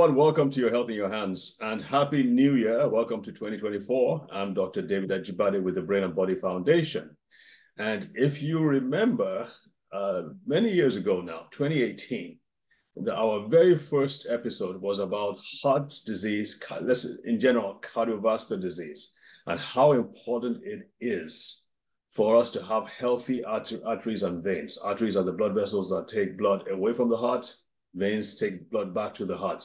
everyone. Welcome to Your Health in Your Hands and Happy New Year. Welcome to 2024. I'm Dr. David Ajibade with the Brain and Body Foundation. And if you remember, many years ago now, 2018, our very first episode was about heart disease, in general, cardiovascular disease, and how important it is for us to have healthy arteries and veins. Arteries are the blood vessels that take blood away from the heart. Veins take blood back to the heart.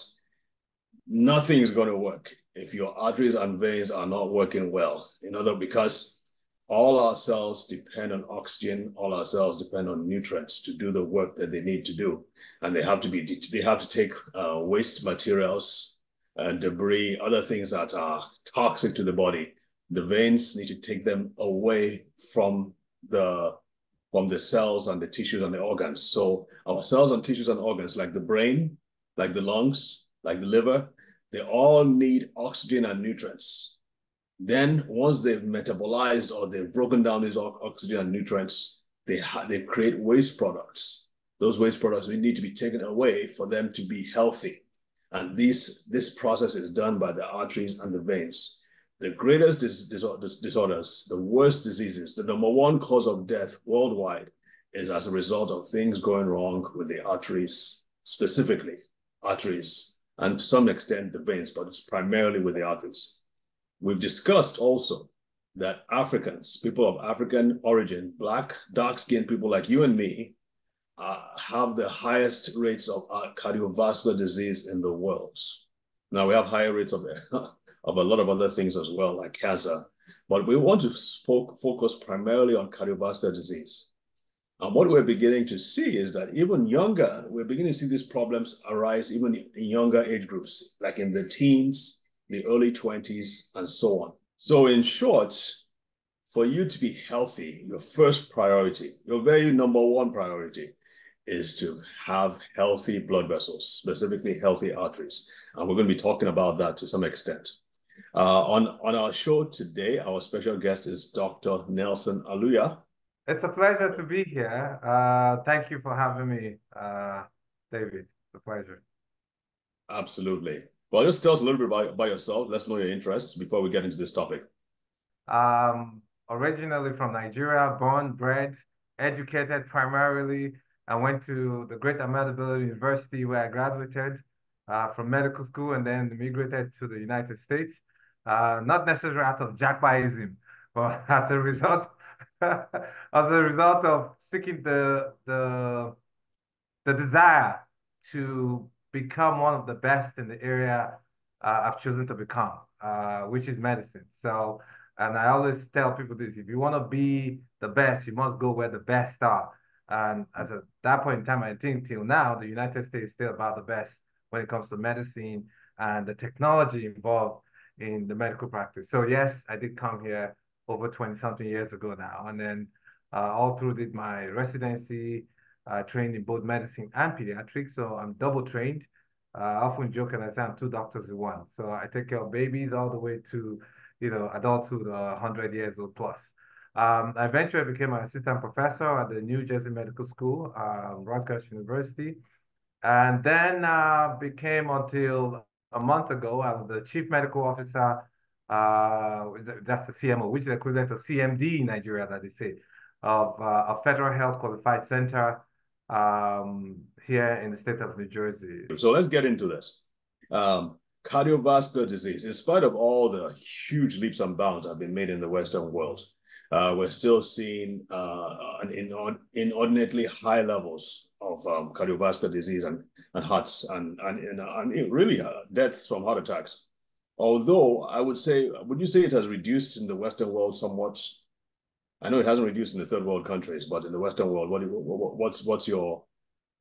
Nothing is going to work if your arteries and veins are not working well. Because all our cells depend on oxygen, all our cells depend on nutrients to do the work that they need to do. And they have to take waste materials and debris, other things that are toxic to the body. The veins need to take them away from the cells and the tissues and the organs. So our cells and tissues and organs, like the brain, like the lungs, like the liver, they all need oxygen and nutrients. Then once they've metabolized or they've broken down these oxygen and nutrients, they create waste products. Those waste products need to be taken away for them to be healthy. And this process is done by the arteries and the veins. The greatest disorders, the worst diseases, the number one cause of death worldwide is as a result of things going wrong with the arteries, specifically arteries, and to some extent the veins, but it's primarily with the arteries. We've discussed also that Africans, people of African origin, Black, dark-skinned people like you and me, have the highest rates of cardiovascular disease in the world. Now, we have higher rates of a lot of other things as well, like cancer. But we want to focus primarily on cardiovascular disease. And what we're beginning to see is that we're beginning to see these problems arise even in younger age groups, like in the teens, the early 20s, and so on. So in short, for you to be healthy, your first priority, your very number one priority, is to have healthy blood vessels, specifically healthy arteries. And we're going to be talking about that to some extent. On our show today, our special guest is Dr. Nelson Aluya. It's a pleasure to be here. Thank you for having me, David. It's a pleasure. Absolutely. Well, just tell us a little bit about yourself. Let's know your interests before we get into this topic. Originally from Nigeria, born, bred, educated primarily. I went to the Great Ahmadu University where I graduated from medical school and then immigrated to the United States. Not necessarily out of Jacpaism, but as a result, as a result of seeking the desire to become one of the best in the area I've chosen to become, which is medicine. So, and I always tell people this, if you want to be the best, you must go where the best are. And as at that point in time, I think till now, the United States is still about the best when it comes to medicine and the technology involved in the medical practice. So yes, I did come here over 20 something years ago now. And then all through did my residency, trained in both medicine and pediatrics. So I'm double trained. I often joke and I say I'm two doctors in one. So I take care of babies all the way to, adulthood, 100 years old plus. I eventually became an assistant professor at the New Jersey Medical School, Rutgers University. And then became until a month ago, I was the chief medical officer, that's the CMO, which is equivalent to CMD in Nigeria, that they say, of a Federal Health Qualified Center here in the state of New Jersey. So let's get into this. Cardiovascular disease, in spite of all the huge leaps and bounds that have been made in the Western world, we're still seeing inordinately high levels of cardiovascular disease and hearts and really deaths from heart attacks. Although I would you say it has reduced in the Western world somewhat? I know it hasn't reduced in the third world countries, but in the Western world, what's your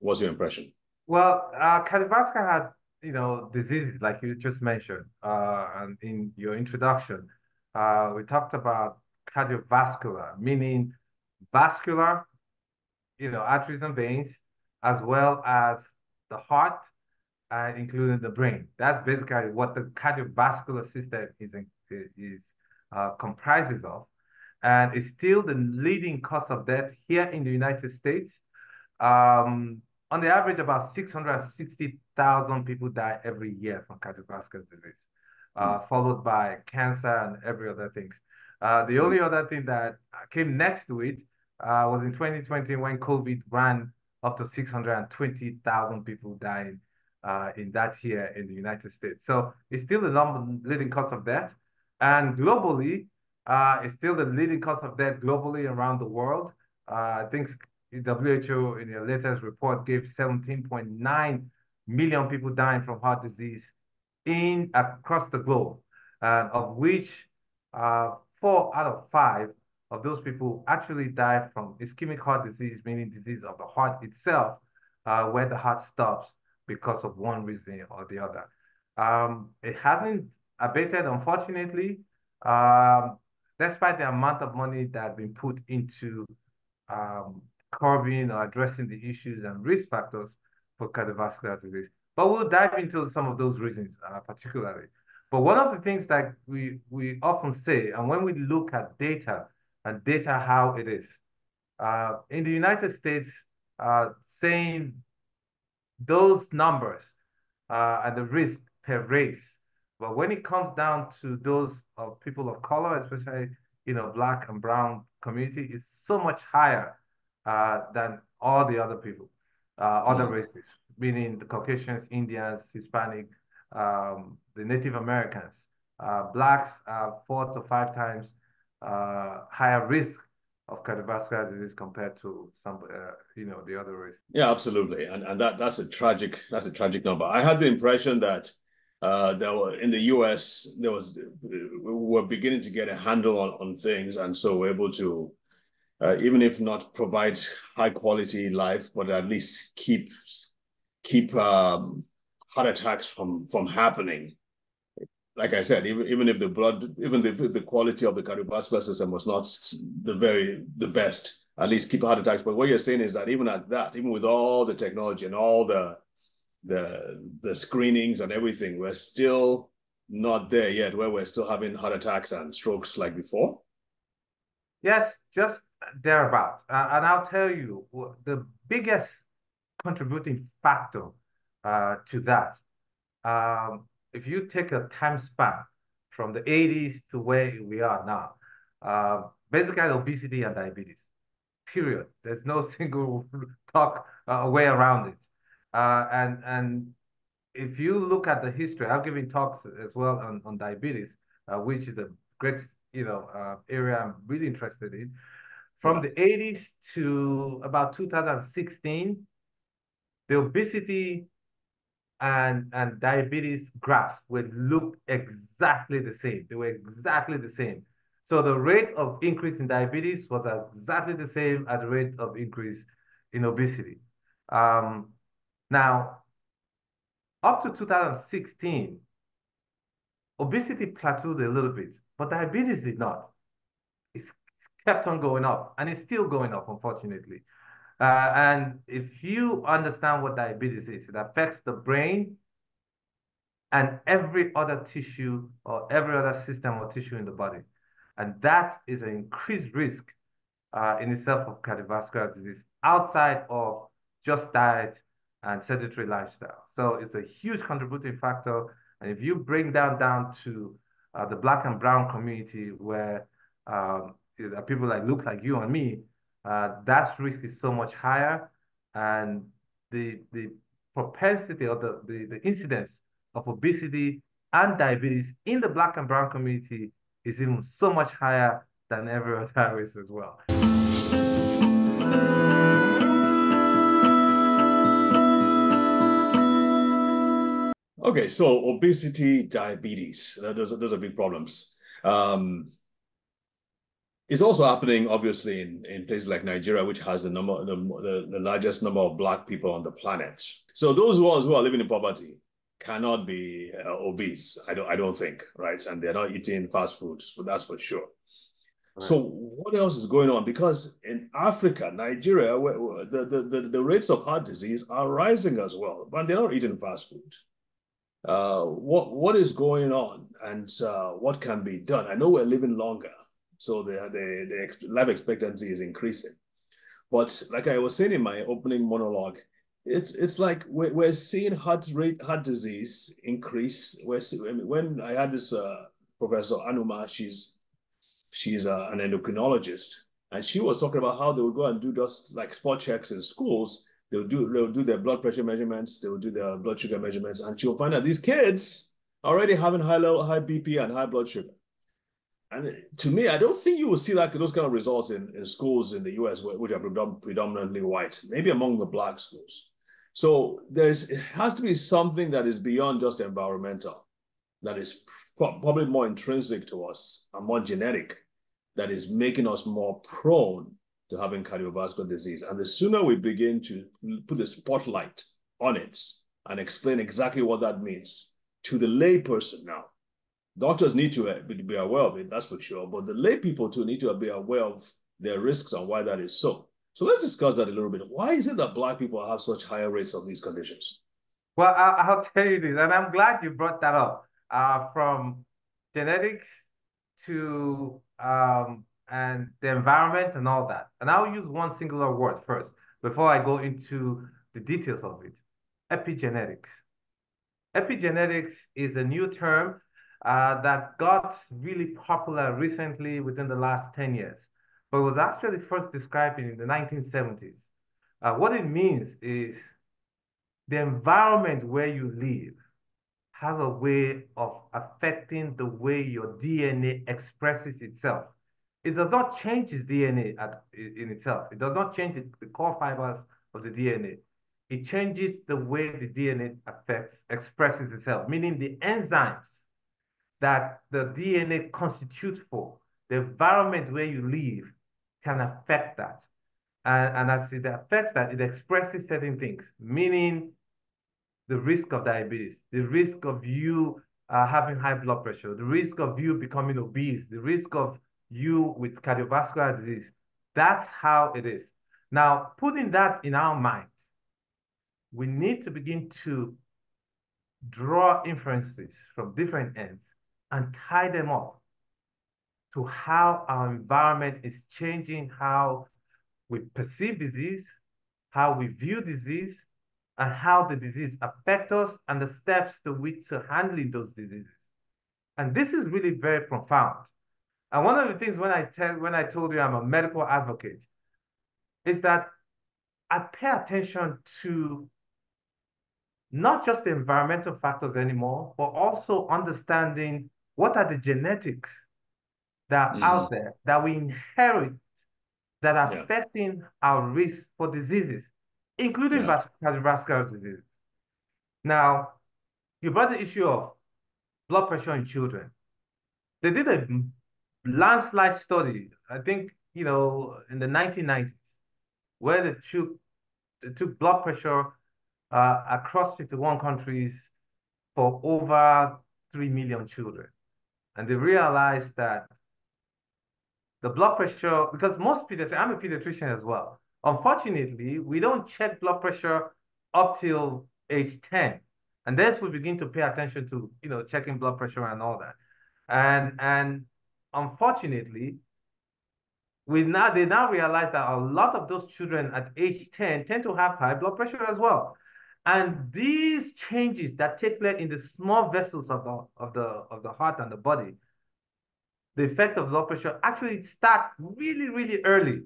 impression? Well, cardiovascular had, diseases like you just mentioned, and in your introduction, we talked about cardiovascular, meaning vascular, arteries and veins, as well as the heart, including the brain. That's basically what the cardiovascular system is comprises of, and it's still the leading cause of death here in the United States. on the average, about 660,000 people die every year from cardiovascular disease, followed by cancer and every other thing. The only other thing that came next to it was in 2020 when COVID ran up to 620,000 people dying in that year in the United States. So it's still the leading cause of death. And globally, it's still the leading cause of death globally around the world. I think the WHO in their latest report gave 17.9 million people dying from heart disease in across the globe, of which 4 out of 5 of those people actually die from ischemic heart disease, meaning disease of the heart itself, where the heart stops because of one reason or the other. It hasn't abated, unfortunately, despite the amount of money that has been put into curbing or addressing the issues and risk factors for cardiovascular disease. But we'll dive into some of those reasons particularly. But one of the things that we often say, and when we look at data and data how it is, in the United States, saying those numbers and the risk per race. But when it comes down to those of people of color, especially Black and brown community, is so much higher than all the other people, other races, meaning the Caucasians, Indians, Hispanic, the Native Americans. Blacks are 4 to 5 times higher risk of cardiovascular disease compared to some, the other race. Yeah, absolutely, and that's a tragic number. I had the impression that in the U.S. we were beginning to get a handle on things, and so we're able to, even if not provide high quality life, but at least keep heart attacks from happening. Like I said, even if the quality of the cardiovascular system was not the best, at least keep heart attacks. But what you're saying is that even at that, even with all the technology and all the screenings and everything, we're still not there yet, where we're still having heart attacks and strokes like before. Yes, just thereabouts. And I'll tell you, the biggest contributing factor to that, if you take a time span from the 80s to where we are now, basically obesity and diabetes, period. There's no single way around it. And if you look at the history, I've given talks as well on diabetes, which is a great area I'm really interested in. From the 80s to about 2016, the obesity and diabetes graph would look exactly the same. They were exactly the same. So the rate of increase in diabetes was exactly the same as the rate of increase in obesity. Now, up to 2016, obesity plateaued a little bit, but diabetes did not. It's kept on going up, and it's still going up, unfortunately. And if you understand what diabetes is, it affects the brain and every other tissue or every other system or tissue in the body. And that is an increased risk in itself of cardiovascular disease outside of just diet and sedentary lifestyle. So it's a huge contributing factor. And if you bring down to the Black and brown community where people look like you and me, that risk is so much higher, and the propensity or the incidence of obesity and diabetes in the Black and brown community is even so much higher than every other race as well. Okay, so obesity, diabetes, those are big problems. It's also happening, obviously, in places like Nigeria, which has the largest number of Black people on the planet. So those ones who are living in poverty cannot be obese, I don't think, right? And they're not eating fast foods, but that's for sure. Right. So what else is going on? Because in Africa, Nigeria, the rates of heart disease are rising as well, but they're not eating fast food. What is going on, and what can be done? I know we're living longer, so the life expectancy is increasing. But like I was saying in my opening monologue, it's like we're seeing heart disease increase. I mean, when I had this Professor Anuma, she's an endocrinologist, and she was talking about how they would go and do just like spot checks in schools. They'll do their blood pressure measurements, they will do their blood sugar measurements, and she'll find out these kids are already having high BP and high blood sugar. And to me, I don't think you will see like those kind of results in schools in the US, which are predominantly white, maybe among the black schools. So it has to be something that is beyond just environmental, that is probably more intrinsic to us and more genetic, that is making us more prone to having cardiovascular disease. And the sooner we begin to put the spotlight on it and explain exactly what that means to the layperson now, doctors need to be aware of it, that's for sure. But the lay people too need to be aware of their risks and why that is so. So let's discuss that a little bit. Why is it that Black people have such higher rates of these conditions? Well, I'll tell you this, and I'm glad you brought that up. From genetics to and the environment and all that. And I'll use one singular word first before I go into the details of it. Epigenetics. Epigenetics is a new term that got really popular recently within the last 10 years, but was actually first described in the 1970s. What it means is the environment where you live has a way of affecting the way your DNA expresses itself. It does not change its DNA in itself. It does not change the core fibers of the DNA. It changes the way the DNA expresses itself, meaning the enzymes that the DNA constitutes for, the environment where you live can affect that. And as it affects that, it expresses certain things, meaning the risk of diabetes, the risk of you having high blood pressure, the risk of you becoming obese, the risk of you with cardiovascular disease. That's how it is. Now, putting that in our mind, we need to begin to draw inferences from different ends and tie them up to how our environment is changing how we perceive disease, how we view disease, and how the disease affects us and the steps to which to handling those diseases. And this is really very profound. And one of the things when I told you I'm a medical advocate is that I pay attention to not just the environmental factors anymore, but also understanding what are the genetics that are out there that we inherit that are affecting our risk for diseases, including cardiovascular disease. Now, you brought the issue of blood pressure in children. They did a landslide study, I think, in the 1990s, where they took blood pressure across 51 countries for over 3 million children. And they realized that the blood pressure, because I'm a pediatrician as well. Unfortunately, we don't check blood pressure up till age 10. And then we begin to pay attention to, checking blood pressure and all that. And unfortunately, they now realize that a lot of those children at age 10 tend to have high blood pressure as well. And these changes that take place in the small vessels of the heart and the body, the effect of blood pressure actually start really, really early.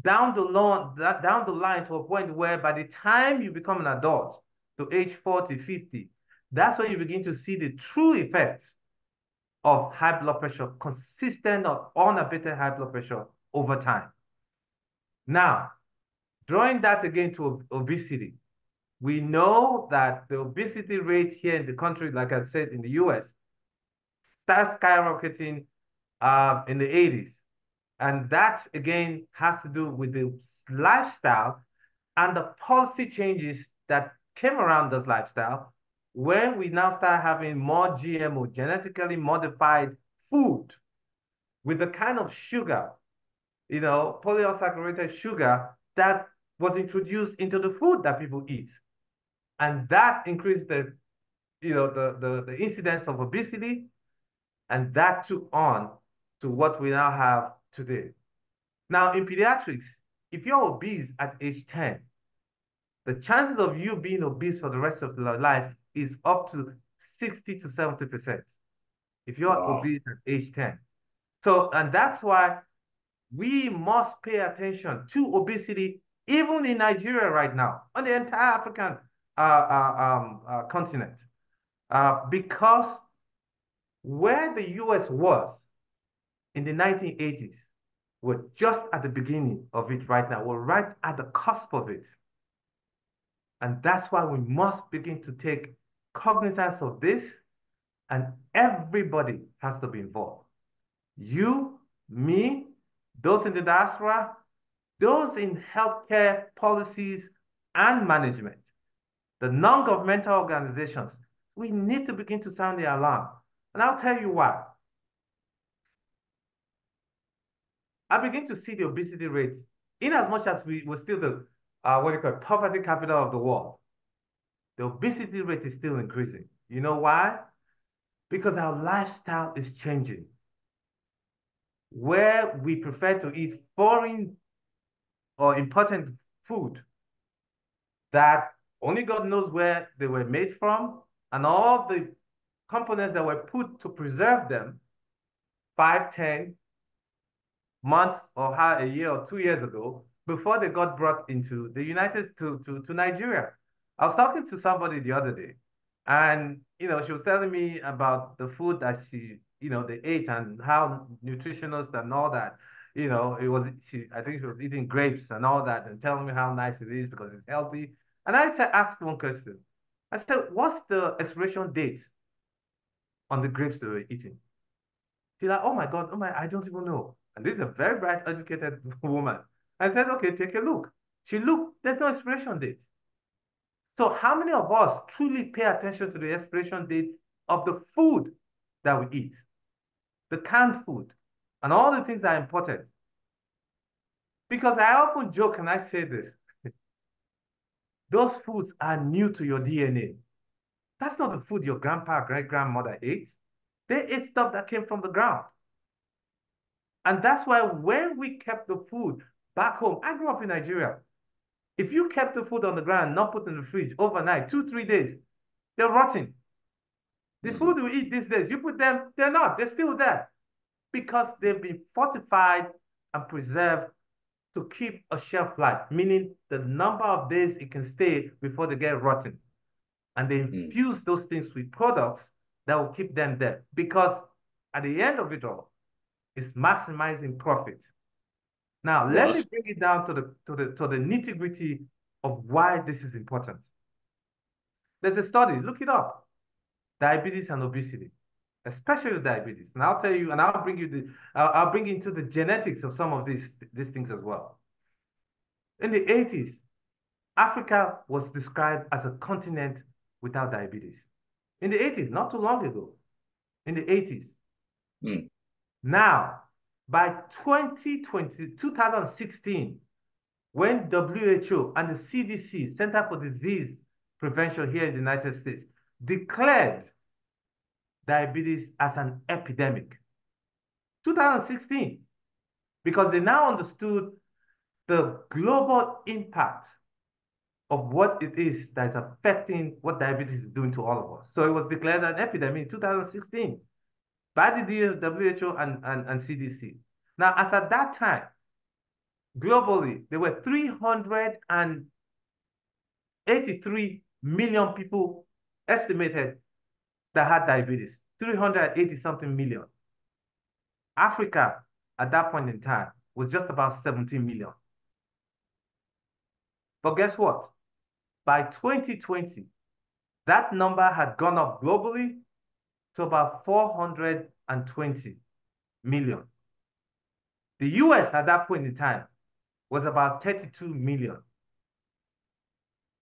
Down the line to a point where by the time you become an adult, to age 40, 50, that's when you begin to see the true effects of high blood pressure, consistent or unabated high blood pressure over time. Now, drawing that again to obesity, we know that the obesity rate here in the country, like I said, in the US, starts skyrocketing in the 80s. And that, again, has to do with the lifestyle and the policy changes that came around this lifestyle when we now start having more GMO, genetically modified food with the kind of sugar, polyunsaturated sugar that was introduced into the food that people eat. And that increased the incidence of obesity, and that took on to what we now have today. Now, in pediatrics, if you're obese at age 10, the chances of you being obese for the rest of your life is up to 60 to 70% if you're Wow. obese at age 10. So, and that's why we must pay attention to obesity, even in Nigeria right now, on the entire African continent, because where the US was in the 1980s, we're just at the beginning of it right now. We're right at the cusp of it. And that's why we must begin to take cognizance of this, and everybody has to be involved. You, me, those in the diaspora, those in healthcare policies and management, the non-governmental organizations, we need to begin to sound the alarm. And I'll tell you why. I begin to see the obesity rate, in as much as we're still the what do you call it, poverty capital of the world, the obesity rate is still increasing. You know why? Because our lifestyle is changing. Where we prefer to eat foreign or imported food that only God knows where they were made from, and all the components that were put to preserve them 5, 10 months or how a year or 2 years ago, before they got brought into the United to Nigeria. I was talking to somebody the other day, and she was telling me about the food that they ate and how nutritious and all that. It was I think she was eating grapes and all that, and telling me how nice it is because it's healthy. And asked one question. I said, "What's the expiration date on the grapes they were eating?" She's like, "Oh my God, oh my, I don't even know." And this is a very bright, educated woman. I said, "Okay, take a look." She looked, there's no expiration date. So how many of us truly pay attention to the expiration date of the food that we eat, the canned food, and all the things that are imported? Because I often joke and I say this, those foods are new to your DNA. That's not the food your grandpa or great-grandmother ate. They ate stuff that came from the ground. And that's why when we kept the food back home, I grew up in Nigeria. If you kept the food on the ground, not put in the fridge overnight, 2, 3 days, they're rotting. The food we eat these days, you put them, they're not, they're still there because they've been fortified and preserved to keep a shelf life, meaning the number of days it can stay before they get rotten. And they infuse those things with products that will keep them there because at the end of it all, it's maximizing profit. Now, let me bring it down to the nitty-gritty of why this is important. There's a study, look it up, diabetes and obesity, especially diabetes. And I'll tell you, and I'll bring you I'll bring into the genetics of some of these things as well. In the 80s, Africa was described as a continent without diabetes. In the 80s, not too long ago, in the 80s. Now, by 2016, when WHO and the CDC, Center for Disease Prevention here in the United States, declared diabetes as an epidemic. 2016, because they now understood the global impact of what it is that is affecting what diabetes is doing to all of us. So it was declared an epidemic in 2016 by the WHO and CDC. Now, as at that time, globally, there were 383 million people estimated that had diabetes, 380 something million. Africa, at that point in time, was just about 17 million. But guess what? By 2020, that number had gone up globally to about 420 million. The US at that point in time was about 32 million.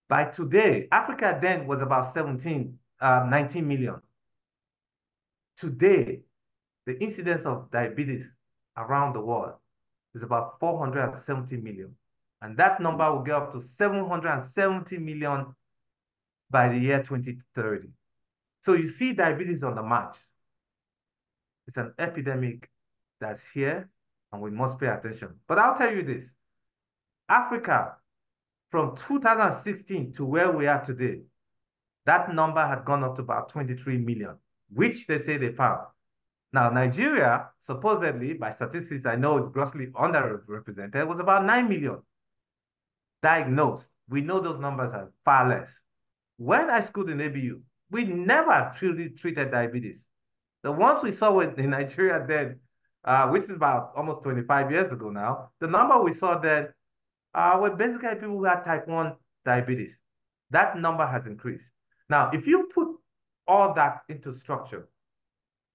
By today, Africa then was about 19 million. Today, the incidence of diabetes around the world is about 470 million. And that number will get up to 770 million by the year 2030. So you see diabetes on the march. It's an epidemic that's here and we must pay attention. But I'll tell you this, Africa, from 2016 to where we are today, that number had gone up to about 23 million, which they say they found. Now, Nigeria, supposedly, by statistics, I know is grossly underrepresented, was about 9 million diagnosed. We know those numbers are far less. When I schooled in ABU, we never truly treated diabetes. The ones we saw in Nigeria then, which is about almost 25 years ago now, the number we saw then were basically people who had type 1 diabetes. That number has increased. Now, if you put all that into structure,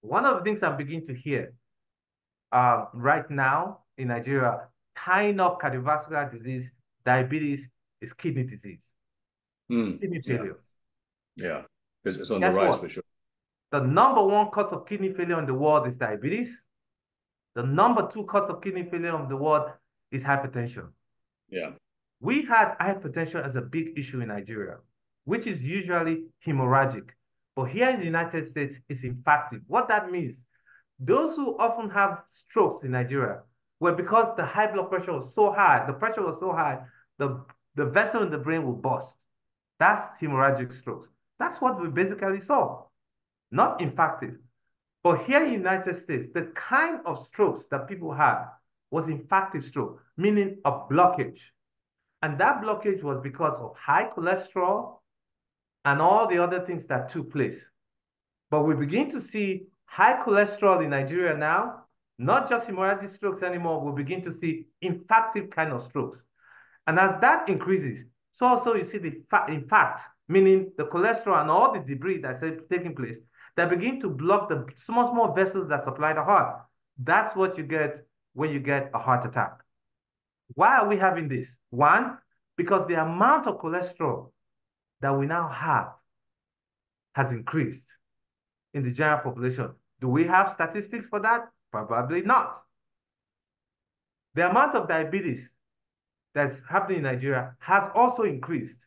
one of the things I'm beginning to hear right now in Nigeria, tying up cardiovascular disease, diabetes, is kidney disease, kidney failure. Yeah, it's on the Guess rise what? for sure. The number one cause of kidney failure in the world is diabetes. The number two cause of kidney failure in the world is hypertension. Yeah. We had hypertension as a big issue in Nigeria, which is usually hemorrhagic. But here in the United States, it's infarctive. What that means, those who often have strokes in Nigeria were because the high blood pressure was so high, the pressure was so high, the vessel in the brain will burst. That's hemorrhagic strokes. That's what we basically saw, not infarctive. But here in the United States, the kind of strokes that people had was infarctive stroke, meaning a blockage. And that blockage was because of high cholesterol and all the other things that took place. But we begin to see high cholesterol in Nigeria now, not just hemorrhagic strokes anymore. We begin to see infarctive kind of strokes. And as that increases, so also you see the infarct, meaning the cholesterol and all the debris that's taking place, that begin to block the small, small vessels that supply the heart. That's what you get when you get a heart attack. Why are we having this? One, because the amount of cholesterol that we now have has increased in the general population. Do we have statistics for that? Probably not. The amount of diabetes that's happening in Nigeria has also increased.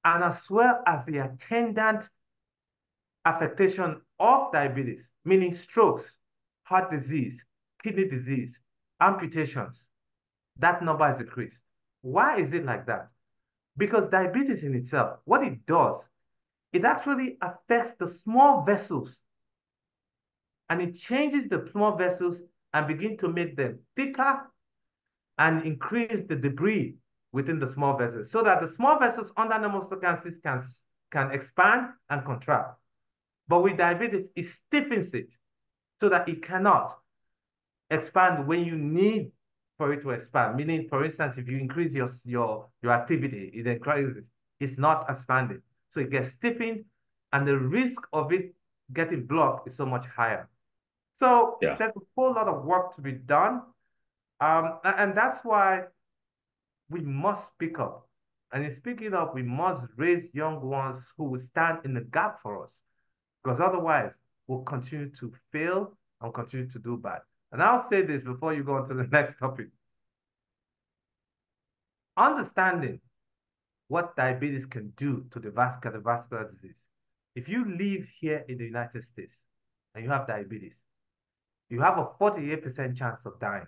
And as well as the attendant affectation of diabetes, meaning strokes, heart disease, kidney disease, amputations, that number has increased. Why is it like that? Because diabetes in itself, what it does, it actually affects the small vessels, and it changes the small vessels and begin to make them thicker and increase the debris within the small vessels, so that the small vessels under normal circumstances can expand and contract. But with diabetes, it stiffens it so that it cannot expand when you need for it to expand. Meaning, for instance, if you increase your activity, it increases, it's not expanding. So it gets stiffened, and the risk of it getting blocked is so much higher. So Yeah. there's a whole lot of work to be done. And that's why we must speak up. And in speaking up, we must raise young ones who will stand in the gap for us. Because otherwise, we'll continue to fail and continue to do bad. And I'll say this before you go on to the next topic. Understanding what diabetes can do to the cardiovascular disease. If you live here in the United States and you have diabetes, you have a 48% chance of dying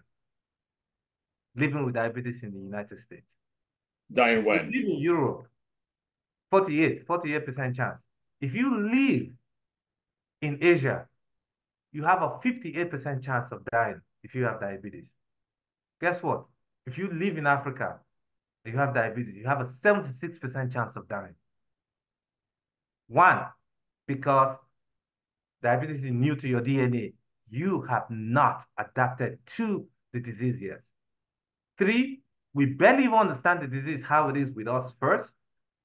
living with diabetes in the United States. Dying If when? you live in Europe, 48% chance. If you live in Asia, you have a 58% chance of dying if you have diabetes. Guess what? If you live in Africa and you have diabetes, you have a 76% chance of dying. One, because diabetes is new to your DNA. You have not adapted to the disease yet. Three, we barely even understand the disease, how it is with us first.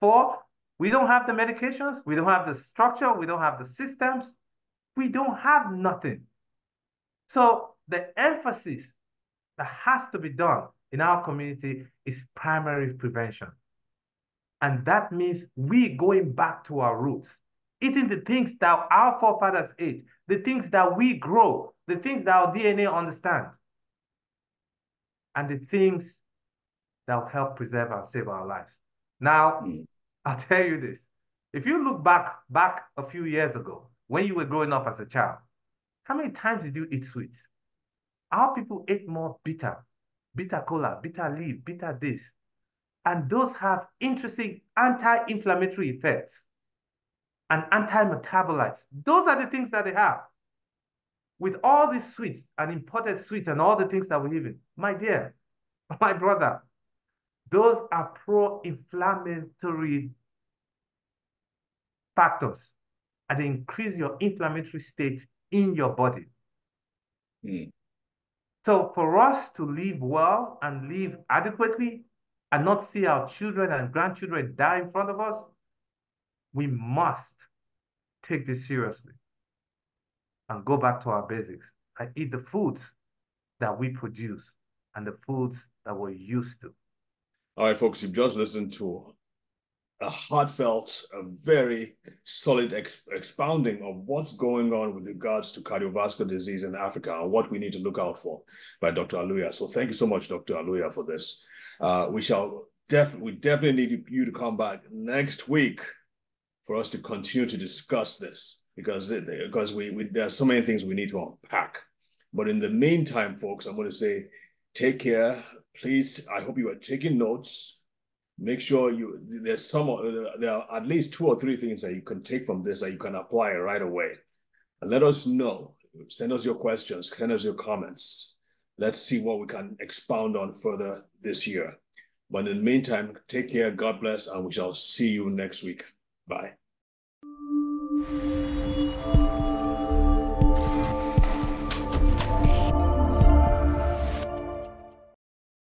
Four, we don't have the medications, we don't have the structure, we don't have the systems, we don't have nothing. So the emphasis that has to be done in our community is primary prevention. And that means we going back to our roots, eating the things that our forefathers ate, the things that we grow, the things that our DNA understand, and the things that will help preserve and save our lives. Now, I'll tell you this. If you look back a few years ago, when you were growing up as a child, how many times did you eat sweets? Our people ate more bitter cola, bitter leaf, bitter this. And those have interesting anti-inflammatory effects and anti-metabolites. Those are the things that they have. With all these sweets and imported sweets and all the things that we're eating, my dear, my brother, those are pro-inflammatory factors, and they increase your inflammatory state in your body. Mm. So for us to live well and live adequately and not see our children and grandchildren die in front of us, we must take this seriously and go back to our basics and eat the foods that we produce and the foods that we're used to. All right, folks, you've just listened to a heartfelt, a very solid expounding of what's going on with regards to cardiovascular disease in Africa and what we need to look out for by Dr. Aluya. So thank you so much, Dr. Aluya, for this. We definitely need you to come back next week for us to continue to discuss this because there are so many things we need to unpack. But in the meantime, folks, I'm going to say take care. Please, I hope you are taking notes. Make sure there are at least 2 or 3 things that you can take from this that you can apply right away. And let us know. Send us your questions. Send us your comments. Let's see what we can expound on further this year. But in the meantime, take care. God bless, and we shall see you next week. Bye.